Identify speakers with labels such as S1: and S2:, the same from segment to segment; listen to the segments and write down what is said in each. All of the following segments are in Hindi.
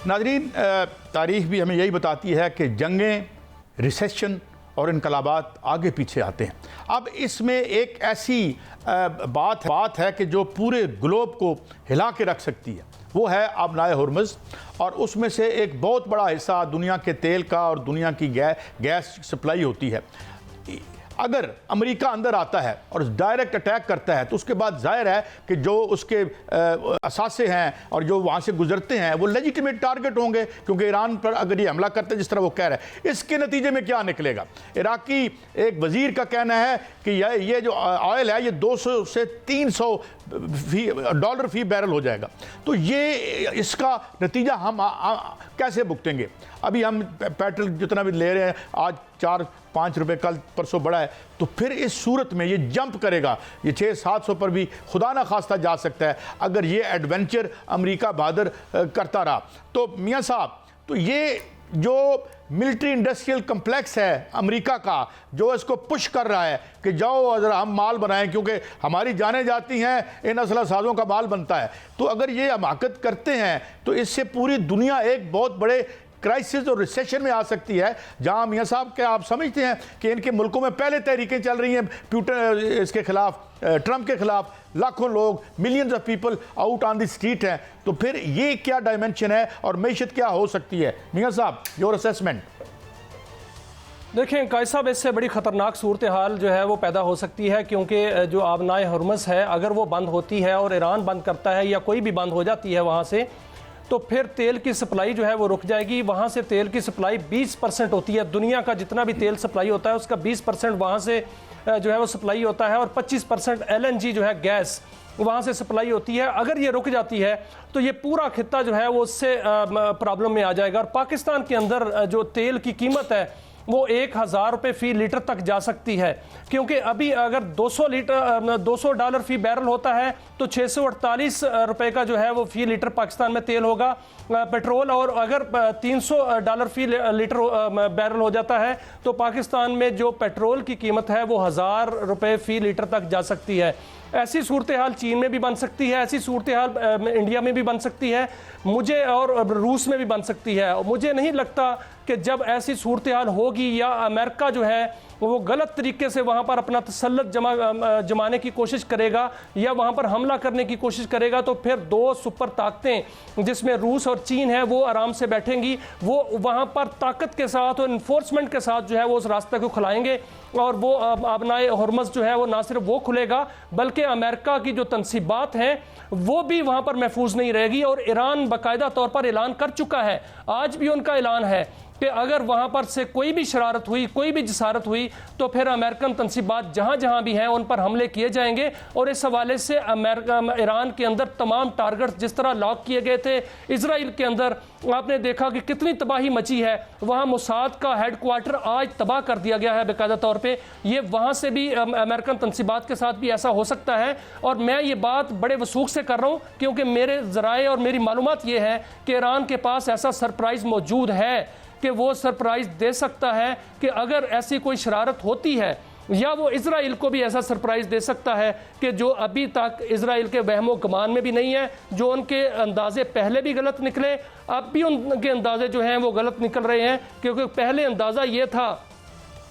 S1: नाज़रीन, तारीख भी हमें यही बताती है कि जंगें, रिसेशन और इनकलाबात आगे पीछे आते हैं। अब इसमें एक ऐसी बात है कि जो पूरे ग्लोब को हिला के रख सकती है, वो है आबनाए हुर्मुज़। और उसमें से एक बहुत बड़ा हिस्सा दुनिया के तेल का और दुनिया की गैस सप्लाई होती है। अगर अमेरिका अंदर आता है और डायरेक्ट अटैक करता है तो उसके बाद जाहिर है कि जो उसके असासे हैं और जो वहाँ से गुजरते हैं वो लेजिटिमेट टारगेट होंगे, क्योंकि ईरान पर अगर ये हमला करते हैं जिस तरह वो कह रहा है। इसके नतीजे में क्या निकलेगा? इराकी एक वज़ीर का कहना है कि ये जो ऑयल है ये 200 से 300 डॉलर फी बैरल हो जाएगा। तो ये इसका नतीजा हम कैसे भुगतेंगे? अभी हम पेट्रोल जितना भी ले रहे हैं आज 4-5 रुपए, कल परसों बढ़ा है, तो फिर इस सूरत में ये जंप करेगा, ये 600-700 पर भी खुदा ना खास्ता जा सकता है अगर ये एडवेंचर अमेरिका बहादुर करता रहा। तो मियाँ साहब, तो ये जो मिलिट्री इंडस्ट्रियल कम्प्लेक्स है अमेरिका का, जो इसको पुश कर रहा है कि जाओ अगर हम माल बनाएं, क्योंकि हमारी जानें जाती हैं, इन असला साजों का माल बनता है। तो अगर ये हमाकत करते हैं तो इससे पूरी दुनिया एक बहुत बड़े क्राइसिस और रिसेशन में आ सकती है, जहां मियाँ साहब क्या आप समझते हैं कि इनके मुल्कों में पहले तहरीकें चल रही हैं पुतिन इसके खिलाफ, ट्रंप के खिलाफ, लाखों लोग, millions of people out on the street हैं, तो फिर ये क्या डायमेंशन है और मैशत क्या हो सकती है? मियाँ साहब, योर असेसमेंट।
S2: देखें कायद साहब, इससे बड़ी ख़तरनाक सूरत हाल जो है वो पैदा हो सकती है, क्योंकि जो आबनाए हुर्मुज़ है अगर वो बंद होती है और ईरान बंद करता है या कोई भी बंद हो जाती है वहाँ से, तो फिर तेल की सप्लाई जो है वो रुक जाएगी। वहाँ से तेल की सप्लाई 20% होती है, दुनिया का जितना भी तेल सप्लाई होता है उसका 20% वहाँ से जो है वो सप्लाई होता है, और 25% LNG जो है गैस वहाँ से सप्लाई होती है। अगर ये रुक जाती है तो ये पूरा खित्ता जो है वो उससे प्रॉब्लम में आ जाएगा। और पाकिस्तान के अंदर जो तेल की कीमत है वो 1000 रुपये फ़ी लीटर तक जा सकती है, क्योंकि अभी अगर 200 डॉलर फ़ी बैरल होता है तो 648 रुपये का जो है वो फ़ी लीटर पाकिस्तान में तेल होगा पेट्रोल। और अगर 300 डॉलर फ़ी लीटर बैरल हो जाता है तो पाकिस्तान में जो पेट्रोल की कीमत है वो 1000 रुपये फ़ी लीटर तक जा सकती है। ऐसी सूरत हाल चीन में भी बन सकती है, ऐसी सूरत हाल इंडिया में भी बन सकती है, मुझे और रूस में भी बन सकती है। मुझे नहीं लगता कि जब ऐसी सूरत हाल होगी या अमेरिका जो है वो गलत तरीके से वहाँ पर अपना तसल्लुत जमाने की कोशिश करेगा या वहाँ पर हमला करने की कोशिश करेगा, तो फिर दो सुपर ताकतें जिसमें रूस और चीन है वो आराम से बैठेंगी, वो वहाँ पर ताकत के साथ और इन्फोर्समेंट के साथ जो है वो उस रास्ते को खुलाएंगे। और वो आबनाए हुर्मुज़ जो है वो ना सिर्फ वो खुलेगा बल्कि अमेरिका की जो तनसीबात हैं वो भी वहाँ पर महफूज नहीं रहेगी। और ईरान बाकायदा तौर पर ऐलान कर चुका है, आज भी उनका ऐलान है कि अगर वहाँ पर से कोई भी शरारत हुई, कोई भी जसारत हुई, तो फिर अमेरिकन तनसीबात जहाँ जहाँ भी हैं उन पर हमले किए जाएंगे। और इस हवाले से ईरान के अंदर तमाम टारगेट जिस तरह लॉक किए गए थे, इजराइल के अंदर आपने देखा कि कितनी तबाही मची है, वहाँ मोसाद का हेडक्वार्टर आज तबाह कर दिया गया है बाकायदा तौर पर। ये वहाँ से भी अमेरिकन तनसीबात के साथ भी ऐसा हो सकता है। और मैं ये बात बड़े वसूख से कर रहा हूँ क्योंकि मेरे ज़राए और मेरी मालूमात ये है कि ईरान के पास ऐसा सरप्राइज़ मौजूद है कि वो सरप्राइज दे सकता है कि अगर ऐसी कोई शरारत होती है, या वो इजराइल को भी ऐसा सरप्राइज दे सकता है कि जो अभी तक इजराइल के वहमो गुमान में भी नहीं है, जो उनके अंदाजे पहले भी गलत निकले, अब भी उनके अंदाजे जो हैं वो गलत निकल रहे हैं। क्योंकि पहले अंदाज़ा ये था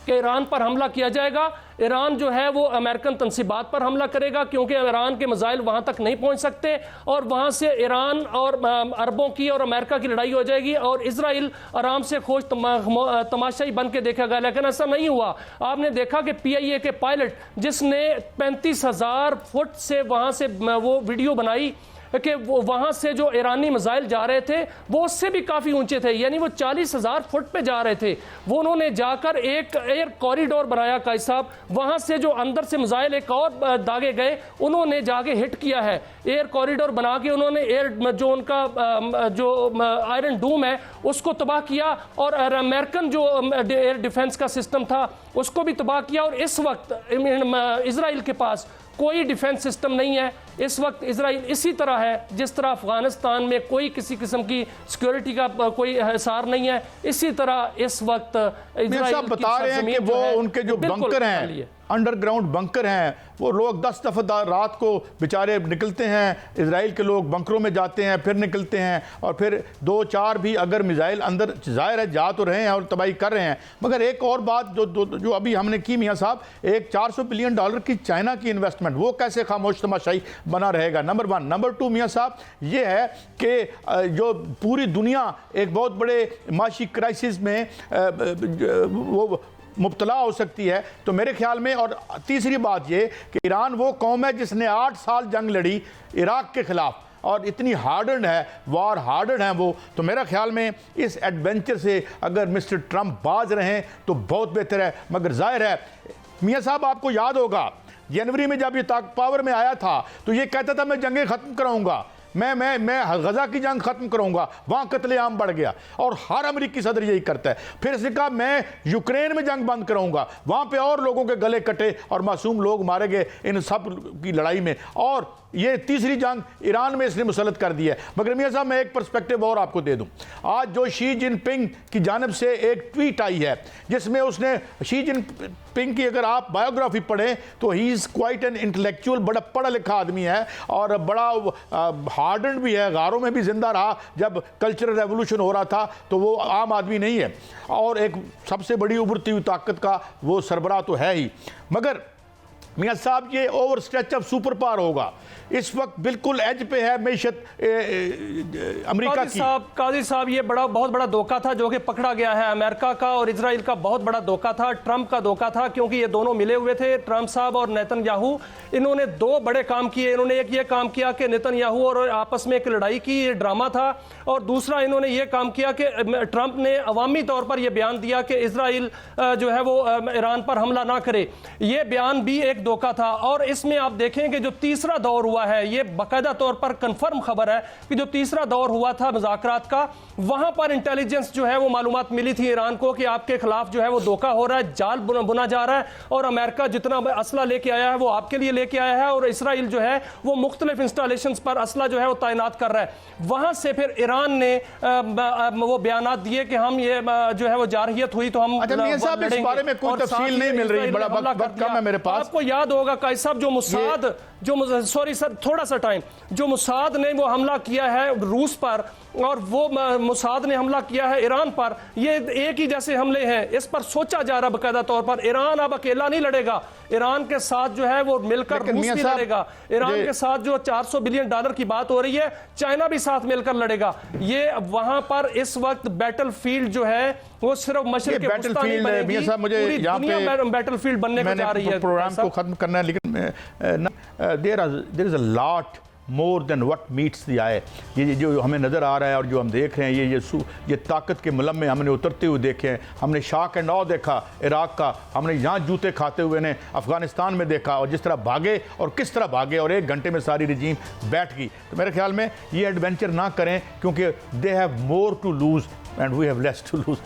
S2: कि ईरान पर हमला किया जाएगा, ईरान जो है वो अमेरिकन तनसीबात पर हमला करेगा क्योंकि ईरान के मिसाइल वहाँ तक नहीं पहुँच सकते, और वहाँ से ईरान और अरबों की और अमेरिका की लड़ाई हो जाएगी और इजराइल आराम से खोज तमाशाई बन के देखेगा। लेकिन ऐसा नहीं हुआ। आपने देखा कि PIA के पायलट जिसने 35,000 फुट से वहाँ से वो वीडियो बनाई कि वो वहाँ से जो ईरानी मिसाइल जा रहे थे वो उससे भी काफ़ी ऊंचे थे, यानी वो 40,000 फुट पे जा रहे थे। वो उन्होंने जाकर एक एयर कॉरिडोर बनाया कायद साहब, वहाँ से जो अंदर से मिसाइल एक और दागे गए उन्होंने जाके हिट किया है। एयर कॉरिडोर बना के उन्होंने एयर जो उनका जो आयरन डूम है उसको तबाह किया, और अमेरिकन जो एयर डिफेंस का सिस्टम था उसको भी तबाह किया। और इस वक्त इजराइल के पास कोई डिफेंस सिस्टम नहीं है। इस वक्त इजराइल इसी तरह है जिस तरह अफगानिस्तान में कोई किसी किस्म की सिक्योरिटी का कोई हिसार नहीं है, इसी तरह इस वक्त इजराइल
S1: बता रहे हैं कि वो उनके जो बंकर हैं अंडरग्राउंड बंकर हैं, वो लोग 10 दफ़ा रात को बेचारे निकलते हैं, इजराइल के लोग बंकरों में जाते हैं, फिर निकलते हैं, और फिर 2-4 भी अगर मिसाइल अंदर ज़ाहिर है जा तो रहे हैं और तबाही कर रहे हैं। मगर एक और बात जो अभी हमने की मियाँ साहब, एक $400 बिलियन की चाइना की इन्वेस्टमेंट, वो कैसे खामोश तमाशाई बना रहेगा, नंबर 1। नंबर 2 मियाँ साहब ये है कि जो पूरी दुनिया एक बहुत बड़े माशी क्राइसिस में वो मुब्तला हो सकती है। तो मेरे ख्याल में, और तीसरी बात ये कि ईरान वो कौम है जिसने 8 साल जंग लड़ी इराक के ख़िलाफ़, और इतनी हार्डन है, वार हार्डन है वो। तो मेरा ख्याल में इस एडवेंचर से अगर मिस्टर ट्रंप बाज रहें तो बहुत बेहतर है। मगर जाहिर है मियाँ साहब, आपको याद होगा जनवरी में जब ये पावर में आया था तो ये कहता था मैं जंगें ख़त्म कराऊंगा, मैं गजा की जंग खत्म करूंगा, वहां कत्लेआम बढ़ गया, और हर अमेरिकी सदर यही करता है। फिर इसने कहा मैं यूक्रेन में जंग बंद कराऊंगा, वहां पे और लोगों के गले कटे और मासूम लोग मारे गए इन सब की लड़ाई में, और ये तीसरी जंग ईरान में इसने मुसलत कर दी है। मगर मियाँ साहब मैं एक पर्सपेक्टिव और आपको दे दूं, आज जो शी जिनपिंग की जानिब से एक ट्वीट आई है जिसमें उसने, शी जिनपिंग की अगर आप बायोग्राफी पढ़ें तो he is quite an intellectual, बड़ा पढ़ा लिखा आदमी है और बड़ा हार्डन भी है, गारों में भी जिंदा रहा जब कल्चरल रेवोल्यूशन हो रहा था, तो वो आम आदमी नहीं है, और एक सबसे बड़ी उभरती हुई ताकत का वो सरबराह तो है ही। मगर मियाँ साहब ये over stretch of super power होगा, इस वक्त बिल्कुल एज पे है मैशत अमेरिका की।
S2: काजी साहब ये बहुत बड़ा धोखा था जो कि पकड़ा गया है। अमेरिका का और इजराइल का बहुत बड़ा धोखा था, ट्रंप का धोखा था, क्योंकि ये दोनों मिले हुए थे, ट्रंप साहब और नेतन्याहू। इन्होंने 2 बड़े काम किए। इन्होंने एक ये काम किया कि नेतन्याहू और आपस में एक लड़ाई की, ये ड्रामा था, और दूसरा इन्होंने ये काम किया कि ट्रंप ने अवामी तौर पर यह बयान दिया कि इजराइल जो है वो ईरान पर हमला ना करे। ये बयान भी एक धोखा था। और इसमें आप देखें कि जो तीसरा दौर हुआ है, ये बाकायदा तौर पर कंफर्म खबर है कि जो तीसरा दौर हुआ था मुज़ाकरात का, वहां पर इंटेलिजेंस जो है वो मालूमात मिली थी ईरान को कि आपके खिलाफ जो है वो धोखा हो रहा है, जाल बुना जा रहा है, और अमेरिका जितना असला लेके आया है वो आपके लिए लेके आया है, और इसराइल जो है वो मुख्तलिफ इंस्टॉलेशन पर असला जो है वो तैनात कर रहा है। वहां से फिर ईरान ने वो बयानात दिए कि हम ये जो है वो जारहियत हुई तो हम
S1: इस बारे में कोई तफसील नहीं मिल रही, बड़ा वक्त कम है मेरे पास।
S2: आपको याद होगा काजी साहब, जो मुसाद सॉरी सर थोड़ा सा टाइम, जो मुसाद ने वो हमला किया है रूस पर, और वो मुसाद ने हमला किया है ईरान पर, ये एक ही जैसे हमले हैं। इस पर सोचा जा रहा बाकायदा तौर पर, ईरान अब अकेला नहीं लड़ेगा, ईरान के साथ जो है वो मिलकर रूस भी लड़ेगा, ईरान के साथ जो $400 बिलियन की बात हो रही है, चाइना भी साथ मिलकर लड़ेगा। ये वहां पर इस वक्त बैटल फील्ड जो है वो सिर्फ मशरिक के
S1: बैटल फील्ड, मुझे यहाँ पे
S2: बैटल फील्ड बनने को जा रही है।
S1: प्रोग्राम को खत्म करना है, लेकिन there is a lot more than what meets the eye. ये जो हमें नज़र आ रहा है और जो हम देख रहे हैं, ये ताकत के मुलम में हमने उतरते हुए देखे हैं। हमने शाक एंड ऑ देखा इराक का, हमने यहाँ जूते खाते हुए ने अफगानिस्तान में देखा, और जिस तरह भागे और किस तरह भागे, और 1 घंटे में सारी रजीम बैठ गई। तो मेरे ख्याल में ये एडवेंचर ना करें, क्योंकि they have more to lose and we have less to loose.